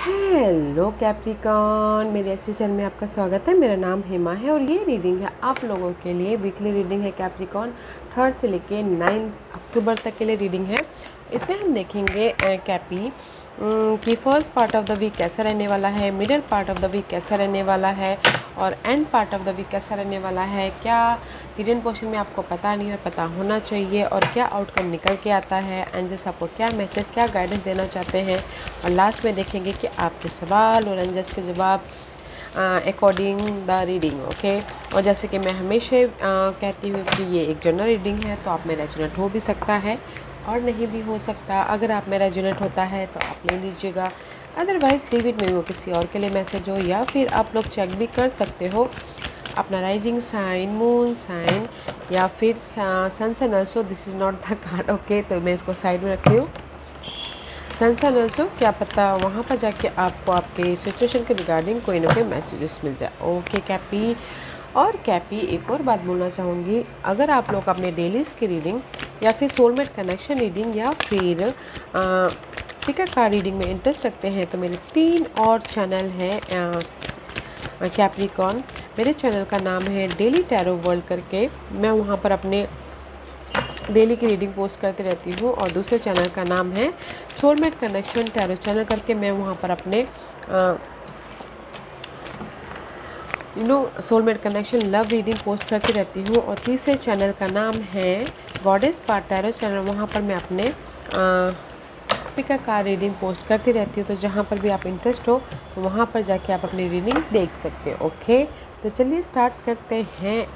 Hello Capricorn, मेरे अच्छे channel में आपका स्वागत है। मेरा नाम हेमा है और ये रीडिंग है आप लोगों के लिए। वीकली रीडिंग है कैप्रिकॉन, 3 से लेके 9 अक्टूबर तक के लिए रीडिंग है। इसमें हम देखेंगे कैपी कि first part of the week कैसा रहने वाला है, middle part of the week कैसा रहने वाला है और end part of the week कैसा रहने वाला है। क्या हिडन पोर्शन में आपको पता नहीं और पता होना चाहिए और क्या आउटकम निकल के आता है, एंजल्स आपको क्या मैसेज, क्या गाइडेंस देना चाहते हैं। और लास्ट में देखेंगे कि आपके सवाल और एंजल्स के जवाब अकॉर्डिंग द रीडिंग। ओके, और जैसे कि मैं हमेशा कहती हूँ कि ये एक जनरल रीडिंग है, तो आप में रेजोनेट हो भी सकता है और नहीं भी हो सकता। अगर आप में रेजोनेट होता है तो आप ले लीजिएगा, अदरवाइज़ लीव इट में वो किसी और के लिए मैसेज हो, या फिर आप लोग चेक भी कर सकते हो अपना राइजिंग साइन, मून साइन या फिर sun sun also. This is not the card. Okay, तो मैं इसको साइड में रखती हूँ। सन सन ऑल्सो, क्या पता वहाँ पर जाके आपको आपके सिचुएशन के रिगार्डिंग कोई ना कोई मैसेजेस मिल जाए। ओके कैपी। और कैपी, एक और बात बोलना चाहूँगी, अगर आप लोग अपने डेलीज़ की रीडिंग या फिर सोलमेट कनेक्शन रीडिंग या फिर पिकर कार्ड रीडिंग में इंटरेस्ट रखते हैं तो मेरे 3 और चैनल हैं कैप्रिकॉन। मेरे चैनल का नाम है डेली टैरो वर्ल्ड करके। मैं वहाँ पर अपने डेली की रीडिंग पोस्ट करती रहती हूँ। और दूसरे चैनल का नाम है सोलमेट कनेक्शन टैरो चैनल करके। मैं वहाँ पर अपने soulmate connection love reading post करती रहती हूँ। और तीसरे चैनल का नाम है गॉडेस पार्ट टैरो चैनल। वहाँ पर मैं अपने पिका कार्ड रीडिंग पोस्ट करती रहती हूँ। तो जहाँ पर भी आप इंटरेस्ट हो तो वहाँ पर जाके आप अपनी रीडिंग देख सकते हो। ओके, तो चलिए स्टार्ट करते हैं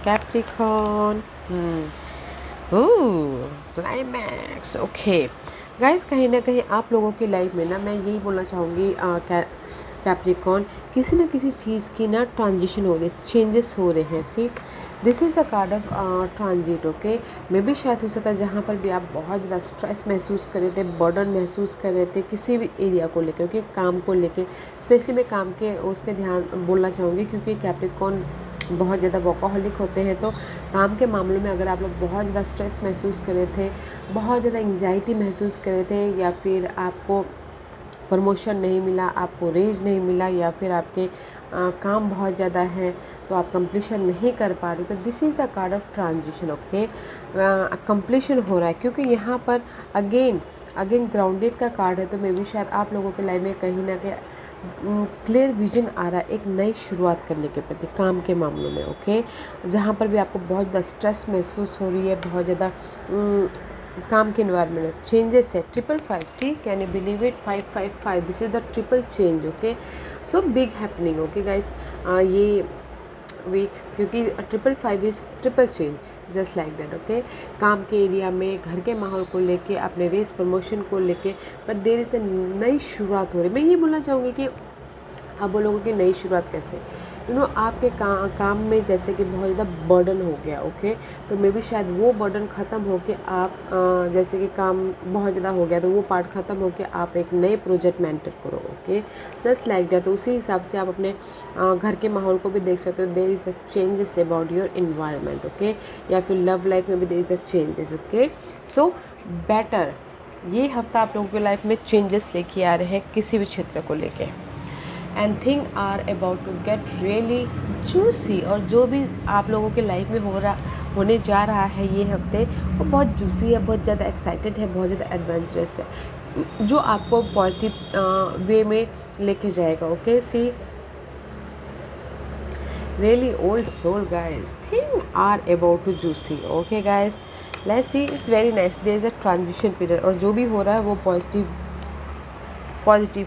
कैप्रिकॉन। क्लाइमैक्स। ओके गाइस, कहीं ना कहीं आप लोगों की लाइफ में ना, मैं यही बोलना चाहूँगी कैप्रिकॉन, किसी ना किसी चीज़ की ना ट्रांजिशन हो रही है, चेंजेस हो रहे हैं। See, this is the card of transit. Okay, मैं भी शायद हो सकता है जहाँ पर भी आप बहुत ज़्यादा स्ट्रेस महसूस कर रहे थे, बर्डन महसूस कर रहे थे किसी भी एरिया को लेकर, ओके, काम को लेकर। स्पेशली मैं काम के उस पर ध्यान बोलना चाहूँगी, क्योंकि कैप्रिकॉन बहुत ज़्यादा वर्कोहॉलिक होते हैं। तो काम के मामलों में अगर आप लोग बहुत ज़्यादा स्ट्रेस महसूस कर रहे थे, बहुत ज़्यादा एंग्जाइटी महसूस कर रहे थे, या फिर आपको प्रमोशन नहीं मिला, आपको रेज नहीं मिला, या फिर आपके काम बहुत ज़्यादा है तो आप कंप्लीशन नहीं कर पा रहे, तो this is the card of transition. Okay, completion हो रहा है, क्योंकि यहाँ पर अगेन ग्राउंडेड का कार्ड है। तो मे भी शायद आप लोगों के लाइफ में कहीं ना कहीं क्लियर विजन आ रहा है एक नई शुरुआत करने के प्रति काम के मामलों में। ओके, जहाँ पर भी आपको बहुत ज़्यादा स्ट्रेस महसूस हो रही है, बहुत ज़्यादा काम के इन्वायरमेंट में चेंजेस है। 555, see, can you believe it, 555, this is the triple change. Okay, so big happening. Okay guys, ये वीक, क्योंकि 555 इज ट्रिपल चेंज, जस्ट लाइक दैट। ओके, काम के एरिया में, घर के माहौल को लेके, अपने रेस प्रमोशन को लेके, पर देर इज़ नई शुरुआत हो रही है। मैं ये बोलना चाहूँगी कि आप बोलोगे कि नई शुरुआत कैसे, आपके काम में जैसे कि बहुत ज़्यादा बर्डन हो गया। ओके, तो मे भी शायद वो बर्डन ख़त्म हो के आप जैसे कि काम बहुत ज़्यादा हो गया तो वो पार्ट ख़त्म हो के आप एक नए प्रोजेक्ट मेंटर करो। Okay, just like that. तो उसी हिसाब से आप अपने घर के माहौल को भी देख सकते हो। There is the changes about your environment. Okay, या फिर लव लाइफ में भी there is the changes. Okay, so better, ये हफ्ता आप लोगों की लाइफ में चेंजेस लेके आ रहे हैं किसी भी क्षेत्र को लेके, and thing are about to get really juicy. और जो भी आप लोगों के लाइफ में होने जा रहा है ये हफ्ते, वो बहुत जूसी है, बहुत ज़्यादा एक्साइटेड है, बहुत ज़्यादा एडवेंचरस है, जो आपको पॉजिटिव वे में लेके जाएगा। Okay, see, really old soul guys, thing are about to juicy. Okay guys, let's see, it's very nice, there is a transition period, और जो भी हो रहा है वो पॉजिटिव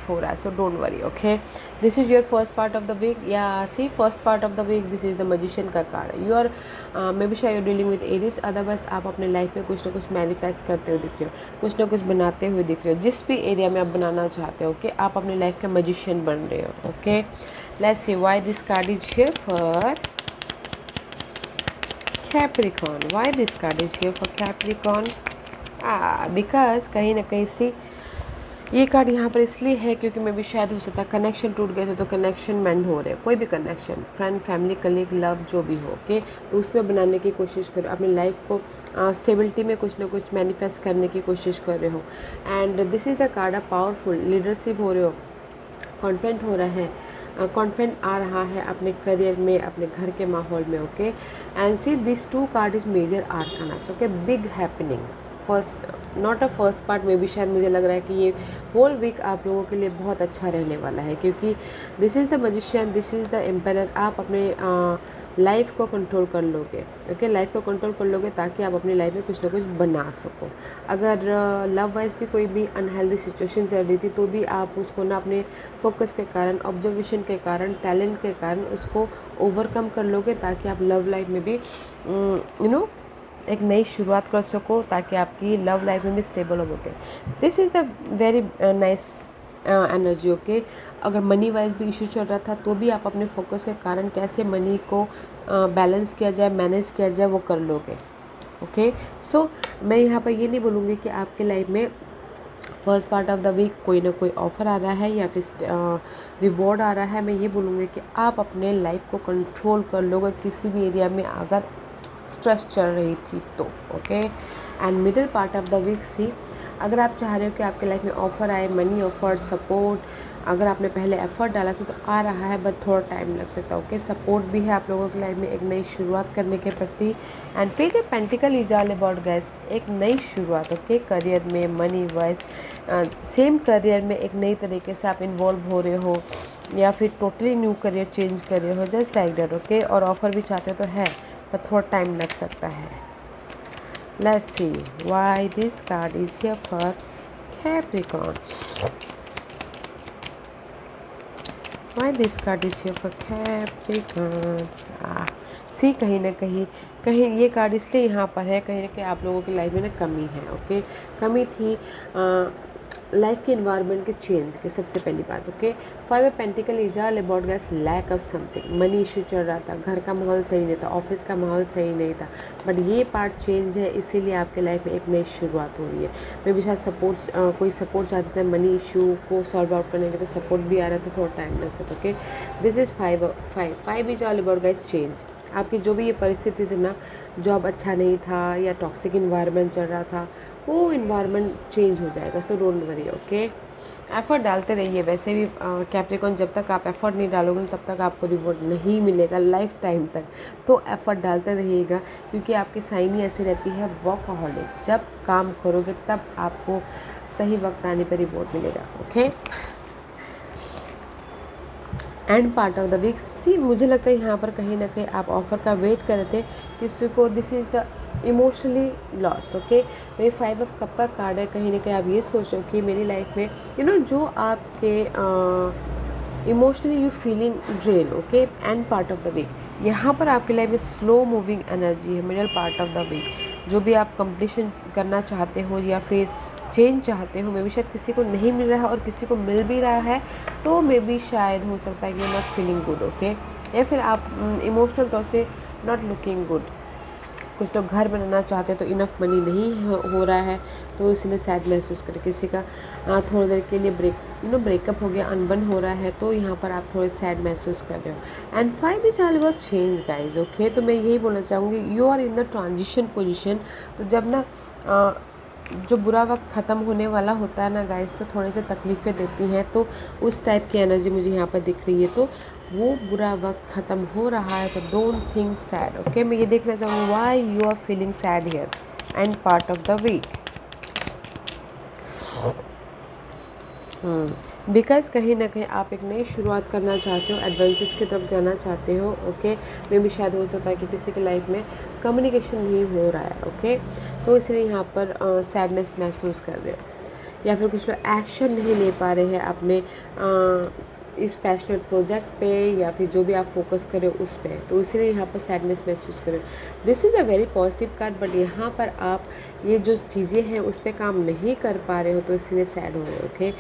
हो रहा है। So don't worry. Okay, this is your first part of the week. या see, first part of the week, this is the magician का card. You are may be शायद डीलिंग विद एरीज, अदरवाइज आप अपने life में कुछ ना कुछ manifest करते हुए दिख रहे हो, कुछ ना कुछ बनाते हुए दिख रहे हो, जिस भी एरिया में आप बनाना चाहते हो। ओके, आप अपने लाइफ के मैजिशियन बन रहे हो। Okay, let's see why this card is here for Capricorn. Why this card is here for Capricorn? Because कहीं ना कहीं सी, ये कार्ड यहाँ पर इसलिए है क्योंकि मैं भी शायद हो सकता है कनेक्शन टूट गए थे, तो कनेक्शन मेंड हो रहे हैं। कोई भी connection, friend, family, colleague, love, जो भी हो। ओके, तो उसमें बनाने की कोशिश करो, अपनी लाइफ को स्टेबिलिटी में कुछ ना कुछ मैनिफेस्ट करने की कोशिश कर रहे हो। And this is the card of powerful leadership हो रहे हो, कॉन्फिडेंट हो रहा है, कॉन्फिडेंट आ रहा है अपने करियर में, अपने घर के माहौल में। Okay, and see this two card is major arcanas. Okay, big happening first, not a first part में भी शायद मुझे लग रहा है कि ये होल वीक आप लोगों के लिए बहुत अच्छा रहने वाला है, क्योंकि this is the magician, this is the empire. आप अपने लाइफ को कंट्रोल कर लोगे। ओके, लाइफ को कंट्रोल कर लोगे ताकि आप अपनी लाइफ में कुछ ना कुछ बना सको। अगर लव वाइज भी कोई भी अनहेल्दी सिचुएशन चल रही थी तो भी आप उसको ना अपने फोकस के कारण, ऑब्जर्वेशन के कारण, टैलेंट के कारण उसको ओवरकम कर लोगे, ताकि आप लव लाइफ में भी एक नई शुरुआत कर सको, ताकि आपकी लव लाइफ में भी स्टेबल हो सके। This is the very nice energy. Okay, अगर मनी वाइज भी इशू चल रहा था तो भी आप अपने फोकस के कारण कैसे मनी को बैलेंस किया जाए, मैनेज किया जाए, वो कर लोगे। ओके, सो मैं यहाँ पर ये नहीं बोलूँगी कि आपके लाइफ में first part of the week कोई ना कोई ऑफ़र आ रहा है या फिर रिवॉर्ड आ रहा है। मैं ये बोलूँगी कि आप अपने लाइफ को कंट्रोल कर लोगे किसी भी एरिया में अगर स्ट्रेस चल रही थी तो। Okay, and middle part of the week see, अगर आप चाह रहे हो कि आपके लाइफ में ऑफ़र आए, मनी ऑफ़र, सपोर्ट, अगर आपने पहले एफर्ट डाला था तो आ रहा है, बट थोड़ा टाइम लग सकता है। ओके, सपोर्ट भी है आप लोगों की लाइफ में एक नई शुरुआत करने के प्रति। And page of pentacle is all about guys एक नई शुरुआत। ओके, करियर में, मनी वाइज, सेम करियर में एक नई तरीके से आप इन्वॉल्व हो रहे हो या फिर टोटली न्यू करियर चेंज कर रहे हो, जस्ट लाइक दैट। ओके, और ऑफ़र भी चाहते तो है पर थोड़ा टाइम लग सकता है। Let's see why this card is here for Capricorn. Why this card is here for Capricorn? सी कहीं ना कहीं ये कार्ड इसलिए यहाँ पर है, कहीं ना कहीं आप लोगों की लाइफ में ना कमी है। ओके, कमी थी लाइफ के इन्वायरमेंट के चेंज के, सबसे पहली बात। Okay, 5 of pentacle is all about guys lack of something. Money issue चल रहा था, घर का माहौल सही नहीं था, ऑफिस का माहौल सही नहीं था, बट ये पार्ट चेंज है, इसीलिए आपके लाइफ में एक नई शुरुआत हो रही है। मे भी शायद सपोर्ट, कोई सपोर्ट चाहते थे मनी इशू को सॉल्व आउट करने के लिए, सपोर्ट भी आ रहा था, थोड़ा टाइम लग सकता। Okay, this is 5 is all about guys change. आपकी जो भी ये परिस्थिति थी ना, जॉब अच्छा नहीं था या टॉक्सिक इन्वायरमेंट चल रहा था, वो इन्वायरमेंट चेंज हो जाएगा। सो डोंट वरी। ओके, एफ़र्ट डालते रहिए। वैसे भी कैप्रिकॉन, जब तक आप एफ़र्ट नहीं डालोगे ना तब तक आपको रिवॉर्ड नहीं मिलेगा लाइफ टाइम तक। तो एफ़र्ट डालते रहिएगा, क्योंकि आपकी साइन ही ऐसी रहती है वर्कहॉलिक। जब काम करोगे तब आपको सही वक्त आने पर रिवॉर्ड मिलेगा। Okay, and part of the week see, मुझे लगता है यहाँ पर कहीं ना कहीं आप ऑफ़र का वेट कर रहे थे किसी को। This is the emotionally loss. Okay, मेरी 5 ऑफ कप का कार्ड है। कहीं ना कहीं आप ये सोचो कि मेरी लाइफ में जो आपके emotionally you feeling drain. Okay, and part of the week यहाँ पर आपकी लाइफ में स्लो मूविंग एनर्जी है। Middle part of the week जो भी आप कंप्लीशन करना चाहते हो या फिर चेंज चाहते हो, मे बी शायद किसी को नहीं मिल रहा है और किसी को मिल भी रहा है, तो मे बी शायद हो सकता है कि नॉट फीलिंग गुड। ओके, या फिर आप इमोशनल तौर से नॉट लुकिंग गुड। कुछ लोग घर बनाना चाहते हैं तो इनफ मनी नहीं हो रहा है, तो इसलिए सैड महसूस करें। किसी का थोड़ी देर के लिए ब्रेकअप हो गया, अनबन हो रहा है, तो यहाँ पर आप थोड़े सैड महसूस कर रहे हो। And 5 is all about change guys. Okay, तो मैं यही बोलना चाहूँगी, you are in the transition position. तो जब ना जो बुरा वक्त ख़त्म होने वाला होता है ना गाइस, तो थोड़े से तकलीफ़ें देती हैं, तो उस टाइप की एनर्जी मुझे यहाँ पर दिख रही है। तो वो बुरा वक्त ख़त्म हो रहा है, तो डोंट थिंक सैड। ओके, मैं ये देखना चाहूँगी why you are feeling sad here end part of the week. Because कहीं ना कहीं आप एक नई शुरुआत करना चाहते हो, एडवेंचर्स की तरफ जाना चाहते हो। ओके, मे भी शायद हो सकता है कि किसी की लाइफ में कम्युनिकेशन नहीं हो रहा है। ओके, तो इसलिए यहाँ पर सैडनेस महसूस कर रहे हो, या फिर कुछ लोग एक्शन नहीं ले पा रहे हैं अपने इस पैशनेट प्रोजेक्ट पे, या फिर जो भी आप फोकस करें उस पे, तो इसीलिए यहाँ पर सैडनेस महसूस करें। This is a very positive card, but यहाँ पर आप ये जो चीज़ें हैं उस पर काम नहीं कर पा रहे हो, तो इसलिए सैड हो रहे हो। ओके,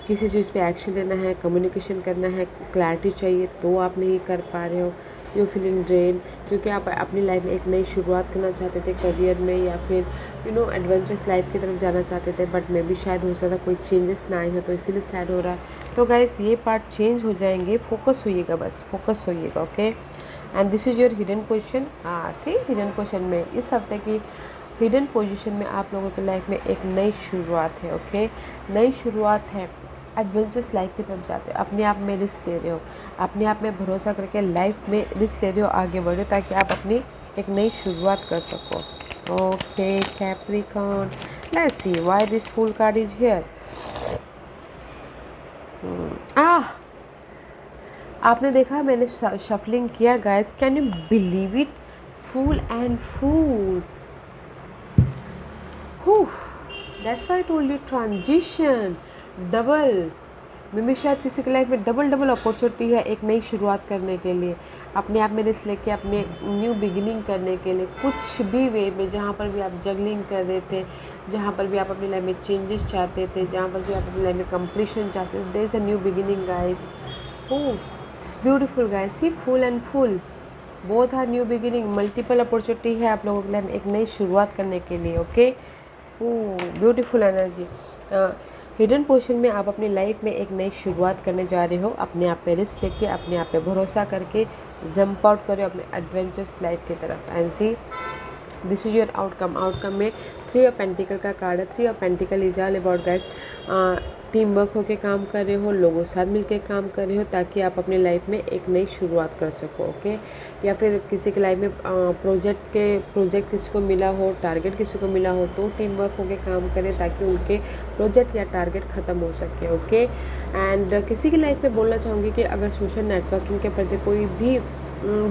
किसी चीज़ पे एक्शन लेना है, कम्युनिकेशन करना है, क्लैरिटी चाहिए, तो आप नहीं कर पा रहे हो। यू फीलिंग ड्रेन, क्योंकि आप अपनी लाइफ में एक नई शुरुआत करना चाहते थे करियर में, या फिर एडवेंचरस लाइफ की तरफ जाना चाहते थे, बट मे भी शायद हो सकता कोई चेंजेस ना आए हो, तो इसीलिए सैड हो रहा है। तो गाइस ये पार्ट चेंज हो जाएंगे, फोकस होइएगा, बस फोकस होइएगा। Okay, and this is your hidden position. See hidden position में इस हफ्ते की हिडन पोजीशन में आप लोगों की लाइफ में एक नई शुरुआत है। ओके, नई शुरुआत है, एडवेंचरस लाइफ की तरफ जाते हो, अपने आप में रिस्क ले रहे हो, अपने आप में भरोसा करके लाइफ में रिस्क ले रहे हो, आगे बढ़ो ताकि आप अपनी एक नई शुरुआत कर सको। Okay Capricorn, let's see why this fool card is here. आपने देखा मैंने शफलिंग किया guys, can you believe it, fool and fool. That's why I told you transition double. मे भी शायद किसी की लाइफ में डबल डबल अपॉर्चुनिटी है एक नई शुरुआत करने के लिए, अपने आप में रिस्क लेके अपने न्यू बिगिनिंग करने के लिए, कुछ भी वे में, जहाँ पर भी आप जगलिंग कर रहे थे, जहाँ पर भी आप अपनी लाइफ में चेंजेस चाहते थे, जहाँ पर भी आप अपनी लाइफ में कंप्लीशन चाहते थे, there is a new beginning guys. Oh it's beautiful guys, see full and full, both are new beginning, multiple opportunity है आप लोगों के लाइफ में एक नई शुरुआत करने के लिए। Okay beautiful energy. Hidden portion में आप अपनी लाइफ में एक नई शुरुआत करने जा रहे हो, अपने आप पे रिस्क लेके, अपने आप पे भरोसा करके जंप आउट करो अपने एडवेंचरस लाइफ की तरफ। And see this is your outcome. Outcome में 3 ऑफ पेंटिकल का कार्ड है। 3 of pentacle is all about guys team work होके काम कर रहे हो, लोगों के साथ मिलके काम कर रहे हो ताकि आप अपनी लाइफ में एक नई शुरुआत कर सको। ओके, या फिर किसी की लाइफ में प्रोजेक्ट किसी को मिला हो, टारगेट किसी को मिला हो, तो टीम वर्क होके काम करें ताकि उनके प्रोजेक्ट या टारगेट ख़त्म हो सके। ओके, एंड किसी की लाइफ में बोलना चाहूँगी कि अगर सोशल नेटवर्किंग के प्रति कोई भी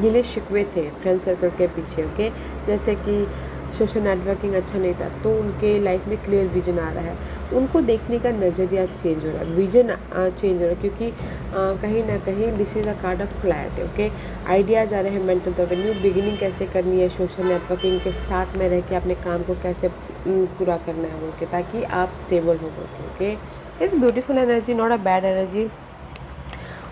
गिले शिकवे थे फ्रेंड सर्कल के पीछे, ओके, जैसे कि सोशल नेटवर्किंग अच्छा नहीं था, तो उनके लाइफ में क्लियर विजन आ रहा है, उनको देखने का नज़रिया चेंज हो रहा है, विजन चेंज हो रहा है, क्योंकि कहीं ना कहीं this is a card of clarity. Okay, ideas आ रहे हैं मेंटल तौर पर, न्यू बिगिनिंग कैसे करनी है, सोशल नेटवर्किंग के साथ में रह के अपने काम को कैसे पूरा करना है बोल के, ताकि आप स्टेबल हो बोल के। Okay, it's beautiful energy, not a bad energy.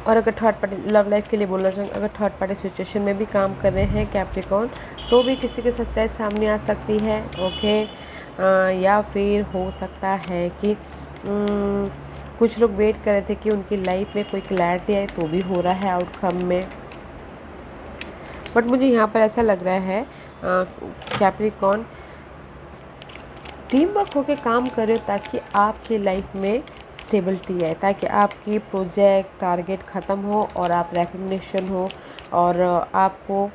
और अगर थर्ड पार्टी लव लाइफ के लिए बोलना चाहूँगी, अगर थर्ड पार्टी सिचुएशन में भी काम कर रहे हैं कैप्रिकॉर्न, तो भी किसी की सच्चाई सामने आ सकती है। ओके, या फिर हो सकता है कि कुछ लोग वेट कर रहे थे कि उनकी लाइफ में कोई क्लैरिटी आए, तो भी हो रहा है आउटकम में। बट मुझे यहाँ पर ऐसा लग रहा है कैप्रिकॉर्न टीम वर्क होकर काम करें ताकि आपकी लाइफ में स्टेबिलिटी आए, ताकि आपकी प्रोजेक्ट टारगेट ख़त्म हो और आप रिकग्निशन हो और आपको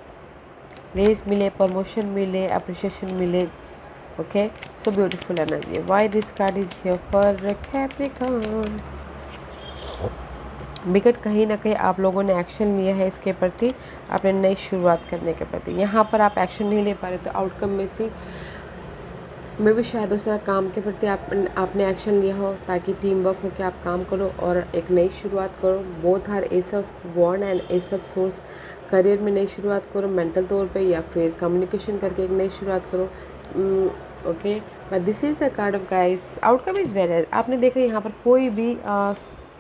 रेज मिले, प्रमोशन मिले, अप्रिशिएशन मिले। Okay, so beautiful energy. Why this card is here for Capricorn? Because कहीं ना कहीं आप लोगों ने एक्शन लिया है इसके प्रति, अपने नई शुरुआत करने के प्रति। यहाँ पर आप एक्शन नहीं ले पा रहे, तो आउटकम में से मैं भी शायद उस तरह काम के प्रति आपने एक्शन लिया हो ताकि टीम वर्क होकर आप काम करो और एक नई शुरुआत करो। Both are ace of wand and ace of source. Career में नई शुरुआत करो मेंटल तौर पे, या फिर कम्युनिकेशन करके एक नई शुरुआत करो। Okay, but this is the card of guys, outcome is very. आपने देखा यहाँ पर कोई भी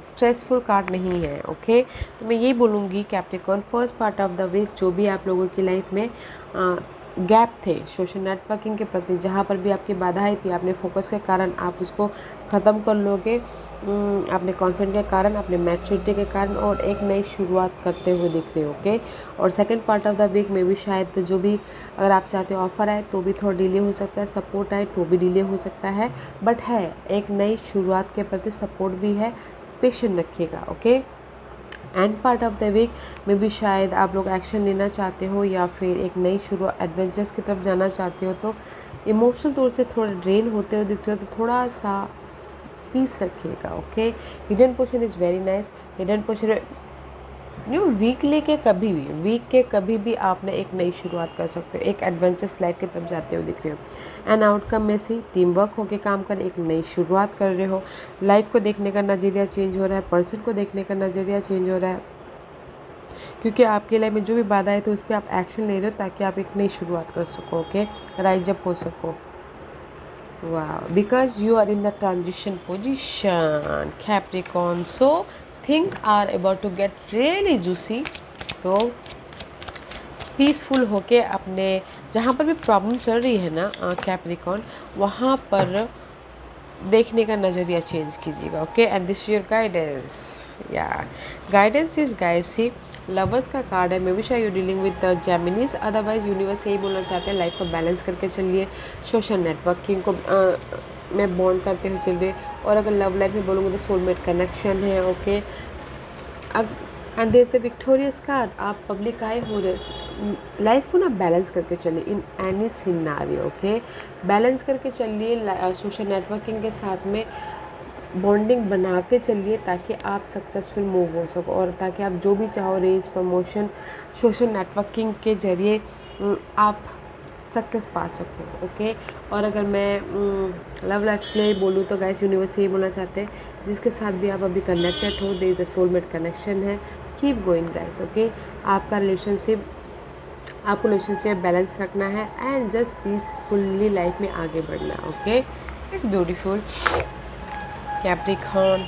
स्ट्रेसफुल कार्ड नहीं है। ओके, तो मैं यही बोलूँगी Capricorn, first part of the week जो भी आप लोगों की लाइफ में गैप थे सोशल नेटवर्किंग के प्रति, जहाँ पर भी आपकी बाधाएं थी, अपने फोकस के कारण आप उसको ख़त्म कर लोगे, अपने कॉन्फिडेंस के कारण, अपने मैच्योरिटी के कारण, और एक नई शुरुआत करते हुए दिख रहे हो। ओके, और second part of the week में भी शायद जो भी अगर आप चाहते हो ऑफ़र आए तो भी थोड़ा डिले हो सकता है, सपोर्ट आए तो भी डिले हो सकता है, बट है एक नई शुरुआत के प्रति सपोर्ट भी है, पेशेंस रखिएगा। Okay, and part of the week में भी शायद आप लोग एक्शन लेना चाहते हो या फिर एक नई शुरू एडवेंचर्स की तरफ जाना चाहते हो, तो इमोशनल तौर से थोड़ा ड्रेन होते हुए दिखते हो, तो थोड़ा सा पीस रखिएगा। Okay, hidden portion is very nice. Hidden portion new week के कभी भी आपने एक नई शुरुआत कर सकते हो, एक एडवेंचरस लाइफ की तरफ जाते हुए दिख रहे हो। एंड आउटकम में से टीम वर्क होकर काम कर एक नई शुरुआत कर रहे हो, लाइफ को देखने का नज़रिया चेंज हो रहा है, पर्सन को देखने का नज़रिया चेंज हो रहा है, क्योंकि आपकी लाइफ में जो भी बाधा है तो उस पर आप एक्शन ले रहे हो ताकि आप एक नई शुरुआत कर सको। ओके, राइज अप हो सको। वाह, because you are in the transition position Capricorn, so thing are about to get really juicy. तो पीसफुल होके अपने जहाँ पर भी प्रॉब्लम चल रही है ना कैप्रिकॉर्न, वहाँ पर देखने का नज़रिया चेंज कीजिएगा। Okay, and this your guidance, या guidance is guys, see lovers का कार्ड है। मे बी शायद you dealing with Geminis, otherwise universe यही बोलना चाहते हैं लाइफ को बैलेंस करके चलिए, सोशल नेटवर्किंग को में बॉन्ड करते हुए चल रहे। और अगर लव लाइफ में बोलूँगी तो सोलमेट कनेक्शन है, okay. And there is the victorious card. आप पब्लिक आए हो रहे, लाइफ को ना बैलेंस करके चलिए in any scenario, okay. Balance करके चलिए, सोशल नेटवर्किंग के साथ में बॉन्डिंग बना के चलिए ताकि आप सक्सेसफुल मूव हो सको और ताकि आप जो भी चाहो रेंज प्रमोशन सोशल नेटवर्किंग के ज़रिए आप सक्सेस पा सको, ओके। और अगर मैं लव लाइफ के लिए बोलूँ तो गाइस यूनिवर्स यही बोलना चाहते हैं जिसके साथ भी आप अभी कनेक्टेड हो, दे द सोलमेट कनेक्शन है, कीप गोइंग गाइस, ओके। आपका आपको रिलेशनशिप बैलेंस रखना है एंड जस्ट पीसफुली लाइफ में आगे बढ़ना है, okay. It's beautiful Capricorn.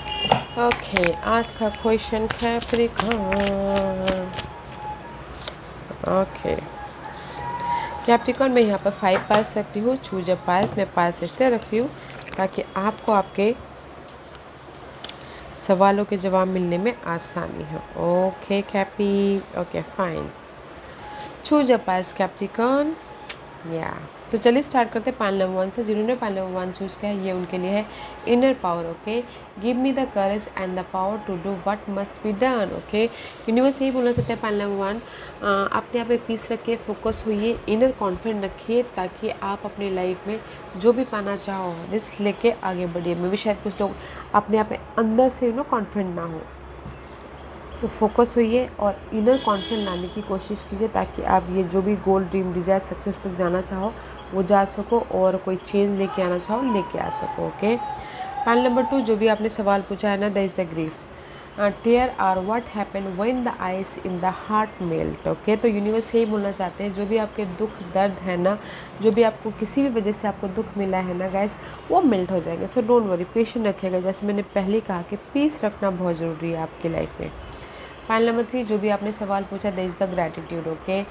Okay, आज का क्वेश्चन कैप्रिकॉर्न। ओके कैप्रिकॉर्न, मैं यहाँ पर 5 पास रखती हूँ, चूज अ पास। मैं पास इसलिए रख रही हूँ ताकि आपको आपके सवालों के जवाब मिलने में आसानी हो। Okay Cappy, okay fine, choose a pass Capricorn, या। तो चलिए स्टार्ट करते हैं पाइल नंबर 1 से। जिन्होंने पाइल नंबर 1 चूज़ किया है ये उनके लिए है inner power, okay. Give me the courage and the power to do what must be done, okay. Universe यही बोलना चाहते हैं पाइल नंबर 1, अपने आप पे पीस रखिए, फोकस होइए, इनर कॉन्फिडेंट रखिए ताकि आप अपनी लाइफ में जो भी पाना चाहो रिस्क लेके आगे बढ़िए। मे भी शायद कुछ लोग अपने आप में अंदर से कॉन्फिडेंट ना हो, तो फोकस होइए और इनर कॉन्फिडेंस लाने की कोशिश कीजिए ताकि आप ये जो भी गोल ड्रीम डिजायर सक्सेस तक जाना चाहो वो जा सको और कोई चेंज लेके आना चाहो लेके आ सको, ओके। पॉइंट नंबर 2, जो भी आपने सवाल पूछा है ना, that is the grief tear are what happen when the ice in the heart melt, okay. तो यूनिवर्स यही बोलना चाहते हैं जो भी आपके दुख दर्द है ना, जो भी आपको किसी भी वजह से आपको दुख मिला है ना गाइस, वो मेल्ट हो जाएंगे। सो डोंट वरी, पेशेंट रखिएगा। जैसे मैंने पहले कहा कि पीस रखना बहुत ज़रूरी है आपकी लाइफ में। पॉइंट नंबर 3, जो भी आपने सवाल पूछा, that is the gratitude, okay.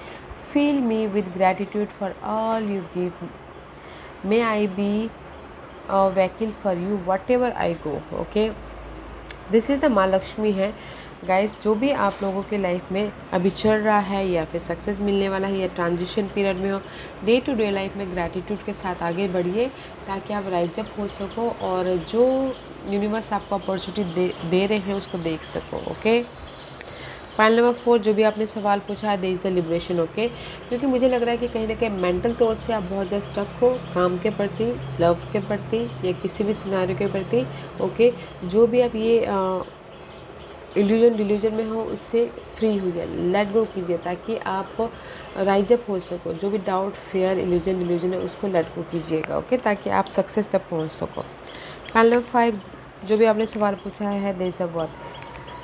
Feel me with gratitude for all you give, may I be a vehicle for you what ever I go, okay. This is the माँ लक्ष्मी है guys. जो भी आप लोगों के लाइफ में अभी चल रहा है या फिर सक्सेस मिलने वाला है या ट्रांजिशन पीरियड में हो, डे टू डे लाइफ में ग्रैटिट्यूड के साथ आगे बढ़िए ताकि आप राइज अप हो सको और जो यूनिवर्स आपको अपॉर्चुनिटी दे रहे हैं उसको देख सको, ओके। पॉइंट नंबर 4, जो भी आपने सवाल पूछा है, they is the liberation, okay. क्योंकि मुझे लग रहा है कि कहीं ना कहीं मेंटल तौर से आप बहुत ज़्यादा स्टक हो काम के प्रति, लव के प्रति या किसी भी सिनारियो के प्रति, ओके। जो भी आप ये इल्यूजन में हो उससे फ्री हुई है, लेट गो कीजिए ताकि आप राइज अप हो सको। जो भी डाउट फेयर इल्यूजन है उसको लेट गो कीजिएगा, ओके, ताकि आप सक्सेस तक पहुँच सको। पॉइंट नंबर 5, जो भी आपने सवाल पूछा है, they is the worth.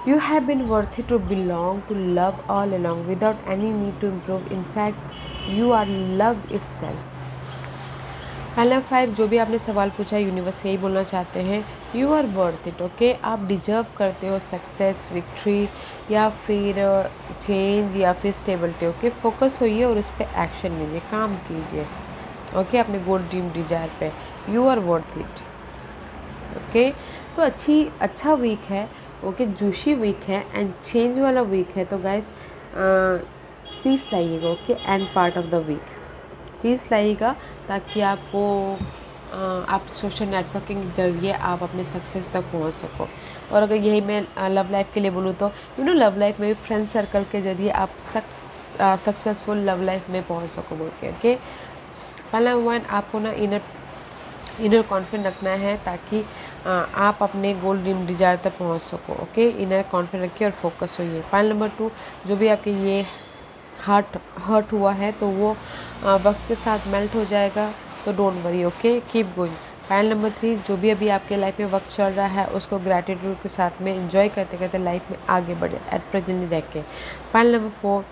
You have been worthy to belong to love all along without any need to improve. In fact, you are love itself. पहला 5, जो भी आपने सवाल पूछा है यूनिवर्स यही बोलना चाहते हैं, you are worth it, okay. आप डिजर्व करते हो सक्सेस, विक्ट्री या फिर चेंज या फिर स्टेबिलिटी, ओके। फोकस होइए और उस पर एक्शन लीजिए, काम कीजिए, ओके, अपने गोल ड्रीम डिजायर पे। You are worth it, okay. तो अच्छा वीक है, ओके, जूशी वीक है एंड चेंज वाला वीक है। तो गाइस पीस लाइएगा, okay, and part of the week peace लाइएगा ताकि आपको आप सोशल नेटवर्किंग के जरिए आप अपने सक्सेस तक पहुंच सको। और अगर यही मैं लव लाइफ के लिए बोलूँ तो लव लाइफ में भी फ्रेंड सर्कल के जरिए आप सक्सेसफुल लव लाइफ में पहुंच सको बोल के, ओके। पहला 1, आपको ना इनर कॉन्फिडेंट रखना है ताकि आप अपने गोल ड्रीम डिजायर तक पहुंच सको, ओके। इनर कॉन्फिडेंट रखिए और फोकस होइए। पॉइंट नंबर 2, जो भी आपके ये हर्ट हुआ है तो वो वक्त के साथ मेल्ट हो जाएगा, तो don't worry, okay, keep going. Point number 3, जो भी अभी आपके लाइफ में वक्त चल रहा है उसको ग्रैटिट्यूड के साथ में एंजॉय करते करते लाइफ में आगे बढ़े, एट प्रेजेंट रह के। पॉइंट नंबर 4,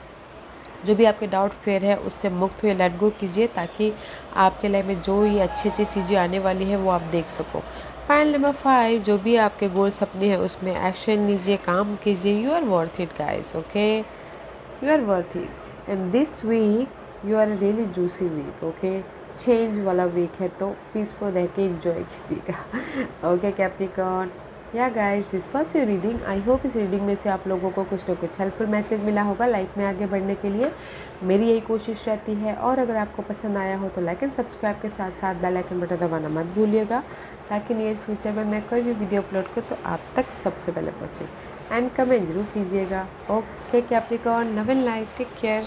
जो भी आपके डाउट फेयर है उससे मुक्त हुए लेट गो कीजिए ताकि आपके लाइफ में जो ये अच्छी चीज़ें आने वाली है वो आप देख सको। पॉइंट नंबर 5, जो भी आपके गोल सपने हैं उसमें एक्शन लीजिए, काम कीजिए। You are worth it guys, okay, you are worth it and this week you are a really juicy week, okay. Change वाला वीक है तो पीसफुल रह के इंजॉय कीजिएगा, okay Capricorn. Yeah guys, this was your reading. I hope इस reading में से आप लोगों को कुछ ना कुछ हेल्पफुल मैसेज मिला होगा लाइफ में आगे बढ़ने के लिए। मेरी यही कोशिश रहती है। और अगर आपको पसंद आया हो तो लाइक एंड सब्सक्राइब के साथ साथ बेल आइकन बटन दबाना मत भूलिएगा, ताकि नियर फ्यूचर में मैं कोई भी वीडियो अपलोड करूँ तो आप तक सबसे पहले पहुँचे। एंड कमेंट जरूर कीजिएगा। Okay Capricorn, love and light, take care.